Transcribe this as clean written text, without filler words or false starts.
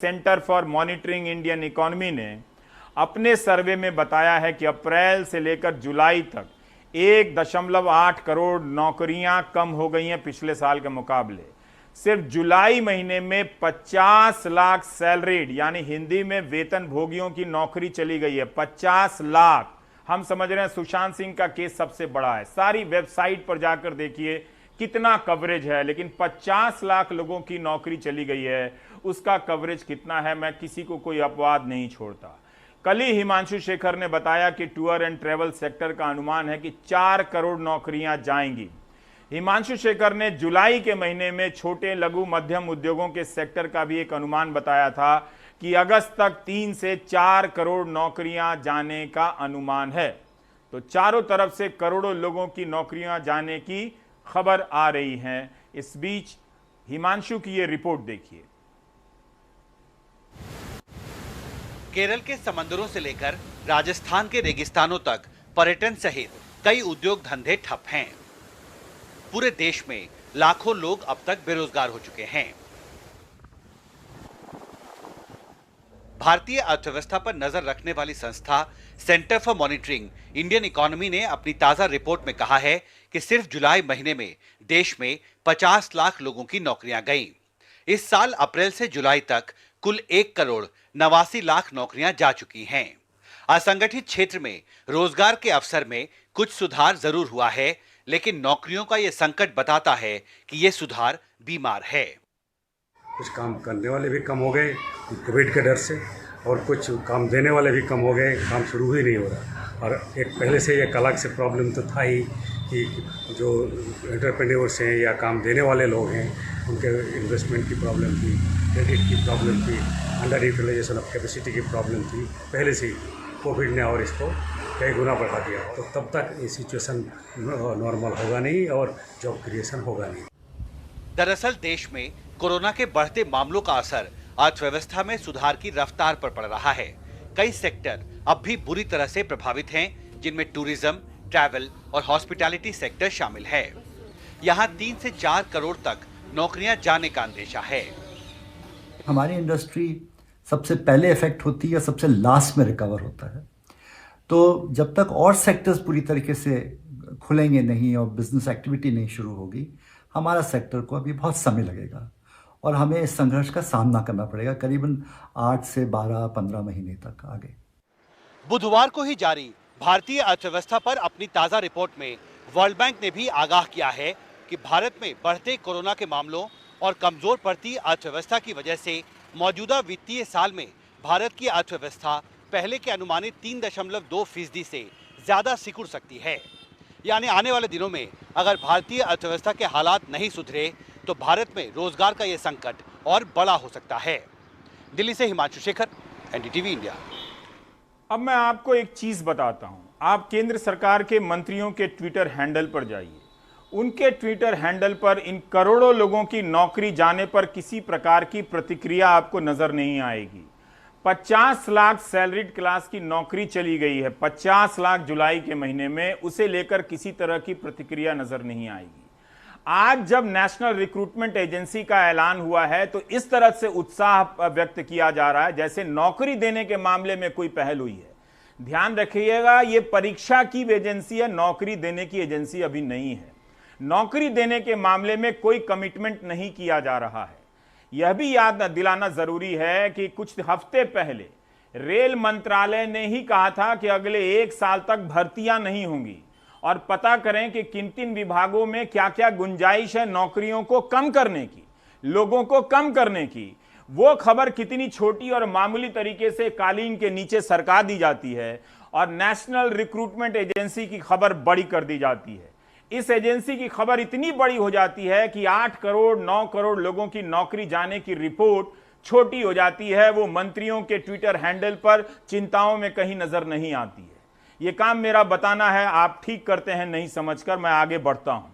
Centre for monitoring Indian economy ने अपने सर्वे में बताया है कि अप्रैल से लेकर जुलाई तक 1.8 करोड़ नौकरियां कम हो गई हैं पिछले साल के मुकाबले। सिर्फ जुलाई महीने में 50 लाख सैलरीड यानी हिंदी में वेतन भोगियों की नौकरी चली गई है। 50 लाख। हम समझ रहे हैं सुशांत सिंह का केस सबसे बड़ा है। सारी वेबसाइट पर जाकर देखिए कितना कवरेज है, लेकिन 50 लाख लोगों की नौकरी चली गई है, उसका कवरेज कितना है मैं किसी को कोई अपवाद नहीं छोड़ता। कल ही हिमांशु शेखर ने बताया कि टूर एंड ट्रेवल सेक्टर का अनुमान है कि 4 करोड़ नौकरियां जाएंगी। हिमांशु शेखर ने जुलाई के महीने में छोटे लघु मध्यम उद्योगों के सेक्टर का भी एक अनुमान बताया था कि अगस्त तक 3 से 4 करोड़ नौकरियां जाने का अनुमान है। तो चारों तरफ से करोड़ों लोगों की नौकरियां जाने की खबर आ रही है। इस बीच हिमांशु की ये रिपोर्ट देखिए। केरल के समंदरों से लेकर राजस्थान के रेगिस्तानों तक पर्यटन सहित कई उद्योग धंधे ठप हैं। पूरे देश में लाखों लोग अब तक बेरोजगार हो चुके हैं। भारतीय अर्थव्यवस्था पर नजर रखने वाली संस्था centre for monitoring Indian economy ने अपनी ताजा रिपोर्ट में कहा है कि सिर्फ जुलाई महीने में देश में 50 लाख लोगों की नौकरियां गईं। इस साल अप्रैल से जुलाई तक कुल 1 करोड़ 89 लाख नौकरियां जा चुकी हैं। असंगठित क्षेत्र में रोजगार के अवसर में कुछ सुधार जरूर हुआ है, लेकिन नौकरियों का यह संकट बताता है कि यह सुधार बीमार है। कुछ काम करने वाले भी कम हो गए कोविड के डर से, और कुछ काम देने वाले भी कम हो गए, काम शुरू ही नहीं हो रहा। और एक पहले से एक अलग से प्रॉब्लम तो था ही कि जो एंटरप्रेन्योर्स हैं या काम देने वाले लोग हैं उनके इन्वेस्टमेंट की प्रॉब्लम थी, क्रेडिट की प्रॉब्लम थी, अंडर यूटिलाइजेशन ऑफ कैपेसिटी की प्रॉब्लम थी पहले से ही। कोविड ने और इसको कई गुना बढ़ा दिया। तो तब तक ये सिचुएशन नॉर्मल होगा नहीं और जॉब क्रिएशन होगा नहीं। दरअसल देश में कोरोना के बढ़ते मामलों का असर अर्थव्यवस्था में सुधार की रफ्तार पर पड़ रहा है। कई सेक्टर अब भी बुरी तरह से प्रभावित हैं, जिनमें टूरिज्म, ट्रैवल और हॉस्पिटैलिटी सेक्टर शामिल है। यहाँ 3 से 4 करोड़ तक नौकरियां जाने का अंदेशा है। हमारी इंडस्ट्री सबसे पहले इफेक्ट होती है, सबसे लास्ट में रिकवर होता है। तो जब तक और सेक्टर्स पूरी तरीके से खुलेंगे नहीं और बिजनेस एक्टिविटी नहीं शुरू होगी, हमारा सेक्टर को अभी बहुत समय लगेगा और हमें इस संघर्ष का सामना करना पड़ेगा करीबन 8 से 12-15 महीने तक आगे। बुधवार को ही जारी भारतीय अर्थव्यवस्था पर अपनी ताजा रिपोर्ट में वर्ल्ड बैंक ने भी आगाह किया है कि भारत में बढ़ते कोरोना के मामलों और कमजोर पड़ती अर्थव्यवस्था की वजह से मौजूदा वित्तीय साल में भारत की अर्थव्यवस्था पहले के अनुमानित 3.2% से ज्यादा सिकुड़ सकती है। यानी आने वाले दिनों में अगर भारतीय अर्थव्यवस्था के हालात नहीं सुधरे तो भारत में रोजगार का यह संकट और बड़ा हो सकता है। दिल्ली से हिमांशु शेखर, एनडीटीवी इंडिया। अब मैं आपको एक चीज बताता हूं। आप केंद्र सरकार के मंत्रियों के ट्विटर हैंडल पर जाइए। उनके ट्विटर हैंडल पर इन करोड़ों लोगों की नौकरी जाने पर किसी प्रकार की प्रतिक्रिया आपको नजर नहीं आएगी। 50 लाख सैलरीड क्लास की नौकरी चली गई है, 50 लाख जुलाई के महीने में, उसे लेकर किसी तरह की प्रतिक्रिया नजर नहीं आएगी। आज जब नेशनल रिक्रूटमेंट एजेंसी का ऐलान हुआ है तो इस तरह से उत्साह व्यक्त किया जा रहा है जैसे नौकरी देने के मामले में कोई पहल हुई है। ध्यान रखिएगा, ये परीक्षा की एजेंसी है, नौकरी देने की एजेंसी अभी नहीं है। नौकरी देने के मामले में कोई कमिटमेंट नहीं किया जा रहा है। यह भी याद दिलाना जरूरी है कि कुछ हफ्ते पहले रेल मंत्रालय ने ही कहा था कि अगले 1 साल तक भर्तियां नहीं होंगी और पता करें कि किन किन विभागों में क्या क्या गुंजाइश है नौकरियों को कम करने की, लोगों को कम करने की। वो खबर कितनी छोटी और मामूली तरीके से कालीन के नीचे सरका दी जाती है और नेशनल रिक्रूटमेंट एजेंसी की खबर बड़ी कर दी जाती है। इस एजेंसी की खबर इतनी बड़ी हो जाती है कि 8 करोड़ 9 करोड़ लोगों की नौकरी जाने की रिपोर्ट छोटी हो जाती है। वो मंत्रियों के ट्विटर हैंडल पर चिंताओं में कहीं नजर नहीं आती है। ये काम मेरा बताना है, आप ठीक करते हैं नहीं समझकर, मैं आगे बढ़ता हूं।